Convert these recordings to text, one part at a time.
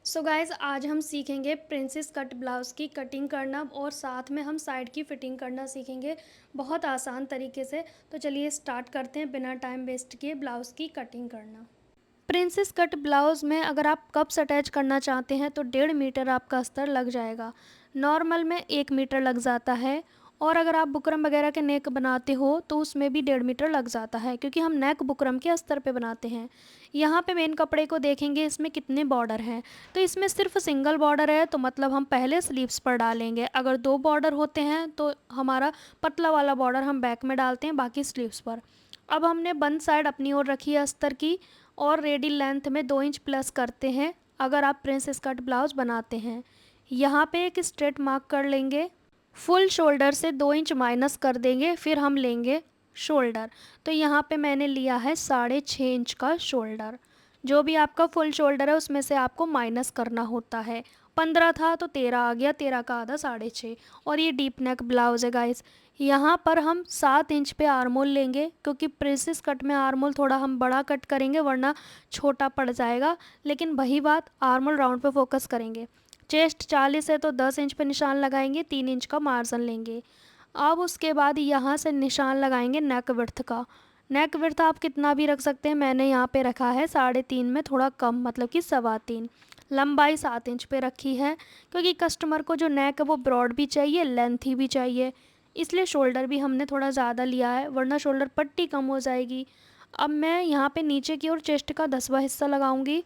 So guys आज हम सीखेंगे प्रिंसेस कट ब्लाउज़ की कटिंग करना और साथ में हम साइड की फ़िटिंग करना सीखेंगे बहुत आसान तरीके से। तो चलिए स्टार्ट करते हैं बिना टाइम वेस्ट किए ब्लाउज़ की कटिंग करना। प्रिंसेस कट ब्लाउज़ में अगर आप कप्स अटैच करना चाहते हैं तो 1.5 मीटर आपका अस्तर लग जाएगा। नॉर्मल में 1 मीटर लग जाता है और अगर आप बुकरम वगैरह के नेक बनाते हो तो उसमें भी 1.5 मीटर लग जाता है, क्योंकि हम नेक बुकरम के अस्तर पे बनाते हैं। यहाँ पे मेन कपड़े को देखेंगे इसमें कितने बॉर्डर हैं, तो इसमें सिर्फ सिंगल बॉर्डर है तो मतलब हम पहले स्लीव्स पर डालेंगे। अगर 2 बॉर्डर होते हैं तो हमारा पतला वाला बॉर्डर हम बैक में डालते हैं, बाकी स्लीव्स पर। अब हमने बंद साइड अपनी ओर रखी है अस्तर की और रेडी लेंथ में 2 इंच प्लस करते हैं अगर आप प्रिंसेस कट ब्लाउज़ बनाते हैं। यहाँ पे एक स्ट्रेट मार्क कर लेंगे, फुल शोल्डर से 2 इंच माइनस कर देंगे, फिर हम लेंगे शोल्डर। तो यहाँ पे मैंने लिया है 6.5 इंच का शोल्डर। जो भी आपका फुल शोल्डर है उसमें से आपको माइनस करना होता है। 15 था तो 13 आ गया, 13 का आधा 6.5। और ये डीप नेक ब्लाउज़ है गाइस। यहाँ पर हम 7 इंच पे आर्मोल लेंगे, क्योंकि प्रिंसेस कट में आर्मोल थोड़ा हम बड़ा कट करेंगे वरना छोटा पड़ जाएगा। लेकिन वही बात, आर्मोल राउंड पे फोकस करेंगे। चेस्ट 40 है तो 10 इंच पे निशान लगाएंगे, 3 इंच का मार्जिन लेंगे। अब उसके बाद यहाँ से निशान लगाएंगे नेक विड्थ का। नेक विड्थ आप कितना भी रख सकते हैं, मैंने यहाँ पे रखा है 3.5 में थोड़ा कम, मतलब कि 3.25। लंबाई 7 इंच पे रखी है, क्योंकि कस्टमर को जो नेक है वो ब्रॉड भी चाहिए, लेंथी भी चाहिए, इसलिए शोल्डर भी हमने थोड़ा ज़्यादा लिया है, वरना शोल्डर पट्टी कम हो जाएगी। अब मैं यहाँ पे नीचे की ओर चेस्ट का 10वां हिस्सा लगाऊंगी।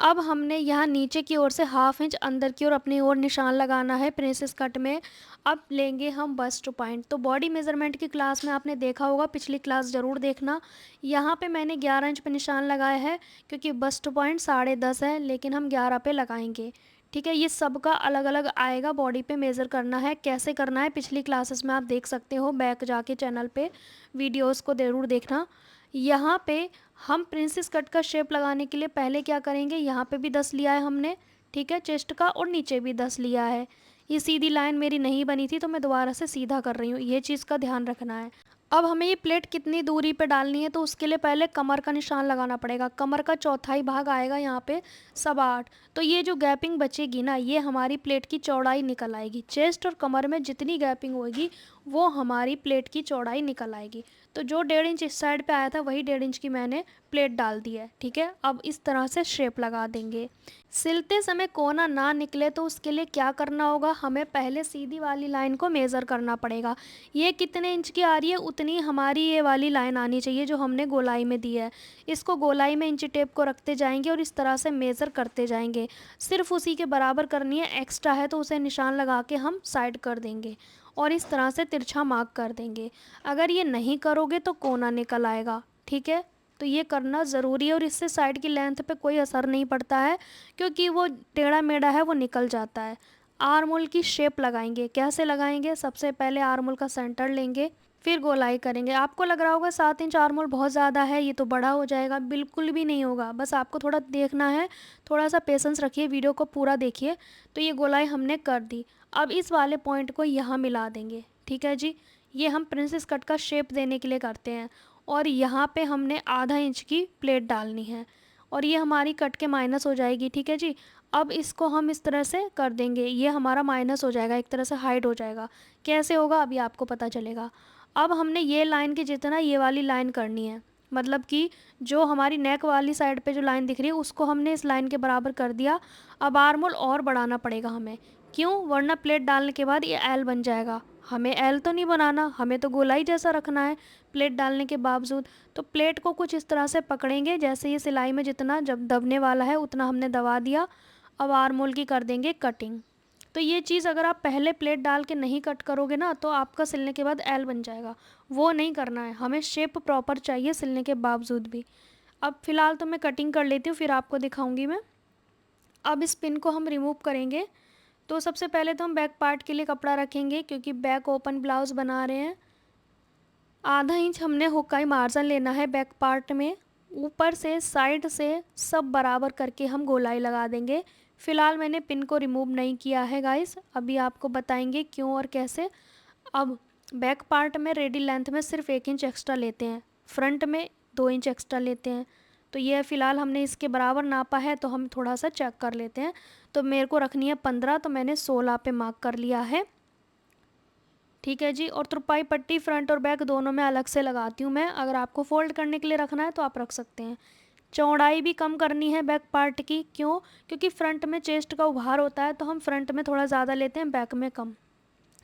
अब हमने यहाँ नीचे की ओर से 1/2 इंच अंदर की ओर अपनी ओर निशान लगाना है प्रिंसेस कट में। अब लेंगे हम बस्ट पॉइंट। तो बॉडी मेज़रमेंट की क्लास में आपने देखा होगा, पिछली क्लास ज़रूर देखना। यहाँ पे मैंने 11 इंच पे निशान लगाया है, क्योंकि बस्ट पॉइंट 10.5 है, लेकिन हम 11 पे लगाएंगे। ठीक है, ये सबका अलग अलग आएगा, बॉडी पे मेज़र करना है। कैसे करना है पिछली क्लासेस में आप देख सकते हो, बैक जाके चैनल पे वीडियोज़ को ज़रूर देखना। यहाँ पे हम प्रिंसेस कट का शेप लगाने के लिए पहले क्या करेंगे, यहाँ पे भी 10 लिया है हमने, ठीक है, चेस्ट का, और नीचे भी 10 लिया है। ये सीधी लाइन मेरी नहीं बनी थी तो मैं दोबारा से सीधा कर रही हूँ, ये चीज़ का ध्यान रखना है। अब हमें ये प्लेट कितनी दूरी पे डालनी है, तो उसके लिए पहले कमर का निशान लगाना पड़ेगा। कमर का चौथाई भाग आएगा यहाँ पे 8.25। तो ये जो गैपिंग बचेगी ना, ये हमारी प्लेट की चौड़ाई निकल आएगी। चेस्ट और कमर में जितनी गैपिंग होगी वो हमारी प्लेट की चौड़ाई निकल आएगी। तो जो 1.5 इंच इस साइड पे आया था वही 1.5 इंच की मैंने प्लेट डाल दी है। ठीक है, अब इस तरह से शेप लगा देंगे। सिलते समय कोना ना निकले तो उसके लिए क्या करना होगा, हमें पहले सीधी वाली लाइन को मेज़र करना पड़ेगा। ये कितने इंच की आ रही है उतनी हमारी ये वाली लाइन आनी चाहिए जो हमने गोलाई में दी है। इसको गोलाई में इंची टेप को रखते जाएंगे और इस तरह से मेज़र करते जाएंगे। सिर्फ उसी के बराबर करनी है, एक्स्ट्रा है तो उसे निशान लगा के हम साइड कर देंगे और इस तरह से तिरछा मार्क कर देंगे। अगर ये नहीं करोगे तो कोना निकल आएगा। ठीक है, तो ये करना ज़रूरी है और इससे साइड की लेंथ पे कोई असर नहीं पड़ता है, क्योंकि वो टेढ़ा मेढ़ा है वो निकल जाता है। आर्मोल की शेप लगाएंगे, कैसे लगाएंगे, सबसे पहले आर्मोल का सेंटर लेंगे, फिर गोलाई करेंगे। आपको लग रहा होगा 7 इंच आर्मोल बहुत ज़्यादा है, ये तो बड़ा हो जाएगा, बिल्कुल भी नहीं होगा। बस आपको थोड़ा देखना है, थोड़ा सा पेशेंस रखिए, वीडियो को पूरा देखिए। तो ये गोलाई हमने कर दी। अब इस वाले पॉइंट को यहाँ मिला देंगे। ठीक है जी, ये हम प्रिंसेस कट का शेप देने के लिए करते हैं। और यहाँ पे हमने आधा इंच की प्लेट डालनी है और ये हमारी कट के माइनस हो जाएगी। ठीक है जी, अब इसको हम इस तरह से कर देंगे, ये हमारा माइनस हो जाएगा, एक तरह से हाइड हो जाएगा। कैसे होगा अभी आपको पता चलेगा। अब हमने ये लाइन के जितना ये वाली लाइन करनी है, मतलब कि जो हमारी नेक वाली साइड पे जो लाइन दिख रही है उसको हमने इस लाइन के बराबर कर दिया। अब आर्मोल और बढ़ाना पड़ेगा हमें, क्यों, वरना प्लेट डालने के बाद ये एल बन जाएगा। हमें एल तो नहीं बनाना, हमें तो गोलाई जैसा रखना है प्लेट डालने के बावजूद। तो प्लेट को कुछ इस तरह से पकड़ेंगे, जैसे ये सिलाई में जितना जब दबने वाला है उतना हमने दबा दिया। अब आर्मोल की कर देंगे कटिंग। तो ये चीज़ अगर आप पहले प्लेट डाल के नहीं कट करोगे ना तो आपका सिलने के बाद एल बन जाएगा, वो नहीं करना है। हमें शेप प्रॉपर चाहिए सिलने के बावजूद भी। अब फ़िलहाल तो मैं कटिंग कर लेती हूँ, फिर आपको दिखाऊंगी मैं। अब इस पिन को हम रिमूव करेंगे। तो सबसे पहले तो हम बैक पार्ट के लिए कपड़ा रखेंगे, क्योंकि बैक ओपन ब्लाउज़ बना रहे हैं। आधा इंच हमने हुकाई मार्जिन लेना है बैक पार्ट में। ऊपर से साइड से सब बराबर करके हम गोलाई लगा देंगे। फ़िलहाल मैंने पिन को रिमूव नहीं किया है गाइस, अभी आपको बताएंगे क्यों और कैसे। अब बैक पार्ट में रेडी लेंथ में सिर्फ 1 इंच एक्स्ट्रा लेते हैं, फ्रंट में 2 इंच एक्स्ट्रा लेते हैं। तो ये फ़िलहाल हमने इसके बराबर नापा है, तो हम थोड़ा सा चेक कर लेते हैं। तो मेरे को रखनी है 15, तो मैंने 16 पे मार्क कर लिया है। ठीक है जी। और तुरपाई पट्टी फ्रंट और बैक दोनों में अलग से लगाती हूँ मैं। अगर आपको फोल्ड करने के लिए रखना है तो आप रख सकते हैं। चौड़ाई भी कम करनी है बैक पार्ट की, क्यों? क्योंकि फ्रंट में चेस्ट का उभार होता है, तो हम फ्रंट में थोड़ा ज़्यादा लेते हैं, बैक में कम।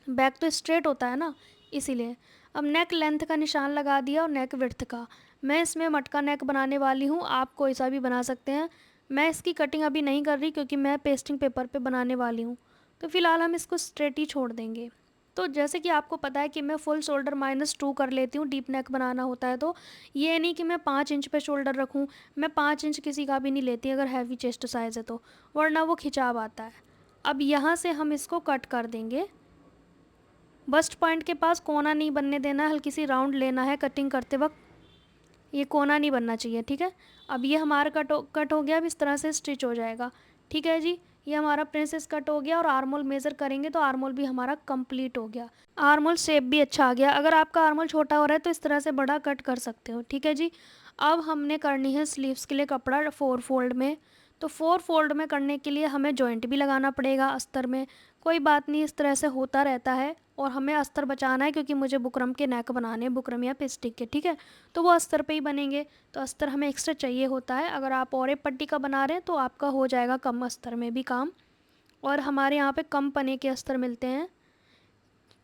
बैक तो स्ट्रेट होता है ना, इसीलिए। अब नेक लेंथ का निशान लगा दिया और नेक विड्थ का। मैं इसमें मटका नेक बनाने वाली हूँ, आप कोई सा भी बना सकते हैं। मैं इसकी कटिंग अभी नहीं कर रही क्योंकि मैं पेस्टिंग पेपर पे बनाने वाली हूँ, तो फ़िलहाल हम इसको स्ट्रेट ही छोड़ देंगे। तो जैसे कि आपको पता है कि मैं फुल शोल्डर -2 कर लेती हूँ डीप नेक बनाना होता है, तो ये नहीं कि मैं 5 इंच पे शोल्डर रखूँ। मैं 5 इंच किसी का भी नहीं लेती अगर हैवी चेस्ट साइज़ है तो, वरना वो खिंचाव आता है। अब यहाँ से हम इसको कट कर देंगे। बस्ट पॉइंट के पास कोना नहीं बनने देना है, हल्की सी राउंड लेना है कटिंग करते वक्त, ये कोना नहीं बनना चाहिए। ठीक है। अब ये हमारा कट हो गया। अब इस तरह से स्टिच हो जाएगा। ठीक है जी। ये हमारा प्रिंसेस कट हो गया और आर्मोल मेज़र करेंगे तो आर्मोल भी हमारा कंप्लीट हो गया। आर्मोल शेप भी अच्छा आ गया। अगर आपका आर्मोल छोटा हो रहा है तो इस तरह से बड़ा कट कर सकते हो। ठीक है जी। अब हमने करनी है स्लीव्स के लिए कपड़ा 4 फोल्ड में। तो 4 फोल्ड में करने के लिए हमें जॉइंट भी लगाना पड़ेगा अस्तर में। कोई बात नहीं, इस तरह से होता रहता है। और हमें अस्तर बचाना है क्योंकि मुझे बुकरम के नेक बनाने हैं, बुकरम या पिस्टिक के। ठीक है। तो वो अस्तर पे ही बनेंगे, तो अस्तर हमें एक्स्ट्रा चाहिए होता है। अगर आप और एक पट्टी का बना रहे हैं तो आपका हो जाएगा कम अस्तर में भी काम, और हमारे यहाँ पे कम पने के अस्तर मिलते हैं।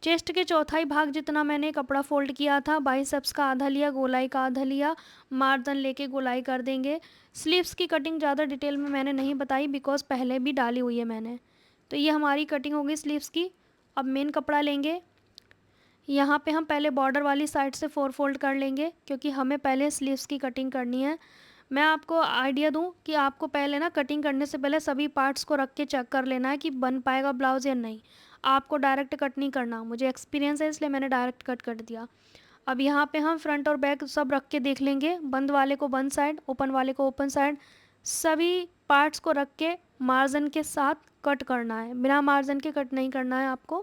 चेस्ट के चौथाई भाग जितना मैंने कपड़ा फोल्ड किया था, बाइसेप्स का आधा लिया, गोलाई का आधा लिया, मार्जिन लेके गोलाई कर देंगे। स्लीव्स की कटिंग ज़्यादा डिटेल में मैंने नहीं बताई बिकॉज पहले भी डाली हुई है मैंने। तो ये हमारी कटिंग होगी स्लीव्स की। अब मेन कपड़ा लेंगे, यहाँ पे हम पहले बॉर्डर वाली साइड से 4 फोल्ड कर लेंगे क्योंकि हमें पहले स्लीव्स की कटिंग करनी है। मैं आपको आइडिया दूं कि आपको पहले ना कटिंग करने से पहले सभी पार्ट्स को रख के चेक कर लेना है कि बन पाएगा ब्लाउज़ या नहीं। आपको डायरेक्ट कट नहीं करना, मुझे एक्सपीरियंस है इसलिए मैंने डायरेक्ट कट कर दिया। अब यहाँ पे हम फ्रंट और बैक सब रख के देख लेंगे, बंद वाले को बंद साइड, ओपन वाले को ओपन साइड, सभी पार्ट्स को रख के मार्जिन के साथ कट करना है। बिना मार्जिन के कट नहीं करना है आपको,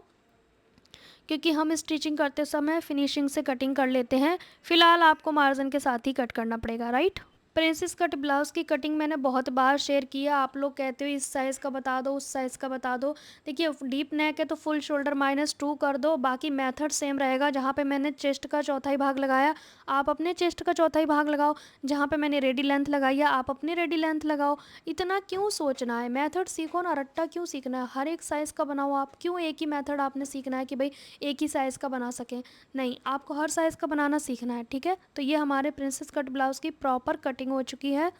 क्योंकि हम स्टिचिंग करते समय फिनिशिंग से कटिंग कर लेते हैं। फ़िलहाल आपको मार्जिन के साथ ही कट करना पड़ेगा, राइट। प्रिंसेस कट ब्लाउज़ की कटिंग मैंने बहुत बार शेयर किया। आप लोग कहते हो इस साइज़ का बता दो, उस साइज़ का बता दो। देखिए डीप नेक है तो फुल शोल्डर -2 कर दो, बाकी मेथड सेम रहेगा। जहाँ पे मैंने चेस्ट का चौथाई भाग लगाया आप अपने चेस्ट का चौथाई भाग लगाओ, जहाँ पे मैंने रेडी लेंथ लगाई है आप अपनी रेडी लेंथ लगाओ। इतना क्यों सोचना है, मेथड सीखो ना, रट्टा क्यों सीखना है। हर एक साइज़ का बनाओ आप, क्यों एक ही मेथड आपने सीखना है कि भाई एक ही साइज़ का बना सकें। नहीं, आपको हर साइज़ का बनाना सीखना है। ठीक है। तो ये हमारे प्रिंसेस कट ब्लाउज़ की प्रॉपर कटिंग हो चुकी है।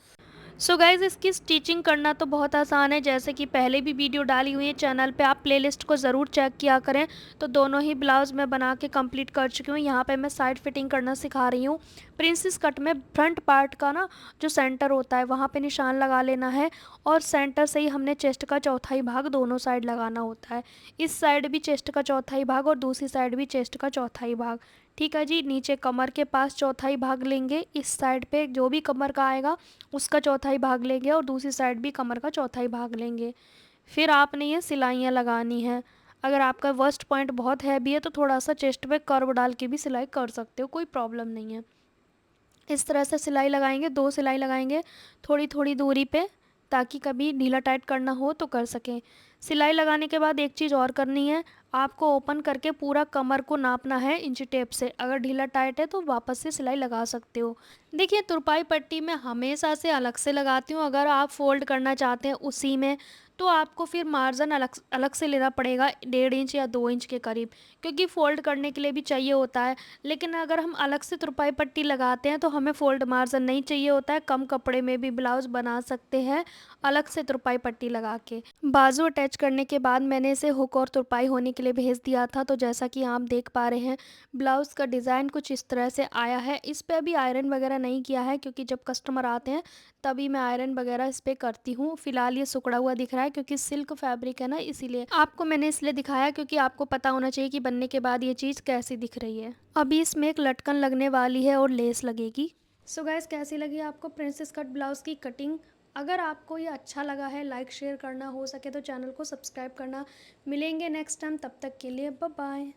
सो गाइज़ इसकी स्टिचिंग करना तो बहुत आसान है, जैसे कि पहले भी वीडियो डाली हुई है चैनल पे, आप प्लेलिस्ट को ज़रूर चेक किया करें। तो दोनों ही ब्लाउज़ मैं बना के कंप्लीट कर चुकी हूँ। यहाँ पे मैं साइड फिटिंग करना सिखा रही हूँ। प्रिंसेस कट में फ्रंट पार्ट का ना जो सेंटर होता है वहाँ पे निशान लगा लेना है, और सेंटर से ही हमने चेस्ट का चौथाई भाग दोनों साइड लगाना होता है। इस साइड भी चेस्ट का चौथाई भाग और दूसरी साइड भी चेस्ट का चौथाई भाग। ठीक है जी। नीचे कमर के पास चौथाई भाग लेंगे, इस साइड पे जो भी कमर का आएगा उसका चौथाई भाग लेंगे और दूसरी साइड भी कमर का चौथाई भाग लेंगे। फिर आपने ये सिलाइयाँ लगानी है। अगर आपका वर्स्ट पॉइंट बहुत हैवी है तो थोड़ा सा चेस्ट पे कर्व डाल के भी सिलाई कर सकते हो, कोई प्रॉब्लम नहीं है। इस तरह से सिलाई लगाएंगे, 2 सिलाई लगाएंगे थोड़ी थोड़ी दूरी पे, ताकि कभी ढीला टाइट करना हो तो कर सकें। सिलाई लगाने के बाद एक चीज़ और करनी है, आपको ओपन करके पूरा कमर को नापना है इंची टेप से। अगर ढीला टाइट है तो वापस से सिलाई लगा सकते हो। देखिए तुरपाई पट्टी मैं हमेशा से अलग से लगाती हूँ। अगर आप फोल्ड करना चाहते हैं उसी में तो आपको फिर मार्जिन अलग अलग से लेना पड़ेगा, 1.5 इंच या 2 इंच के करीब, क्योंकि फ़ोल्ड करने के लिए भी चाहिए होता है। लेकिन अगर हम अलग से तुरपाई पट्टी लगाते हैं तो हमें फ़ोल्ड मार्जिन नहीं चाहिए होता है। कम कपड़े में भी ब्लाउज़ बना सकते हैं अलग से तुरपाई पट्टी लगा के। बाजू अटैच करने के बाद मैंने इसे हुक और तुरपाई होने के लिए भेज दिया था। तो जैसा कि आप देख पा रहे हैं ब्लाउज़ का डिज़ाइन कुछ इस तरह से आया है। इस पर अभी आयरन वगैरह नहीं किया है क्योंकि जब कस्टमर आते हैं तभी मैं आयरन वगैरह इस पर करती हूँ। फ़िलहाल ये सिकुड़ा हुआ दिख रहा है क्योंकि सिल्क फैब्रिक है ना, इसीलिए आपको मैंने इसलिए दिखाया क्योंकि आपको पता होना चाहिए कि बनने के बाद ये चीज़ कैसी दिख रही है। अभी इसमें एक लटकन लगने वाली है और लेस लगेगी। सो गाइस कैसी लगी आपको प्रिंसेस कट ब्लाउज़ की कटिंग? अगर आपको ये अच्छा लगा है लाइक शेयर करना, हो सके तो चैनल को सब्सक्राइब करना। मिलेंगे नेक्स्ट टाइम, तब तक के लिए बाय बाय।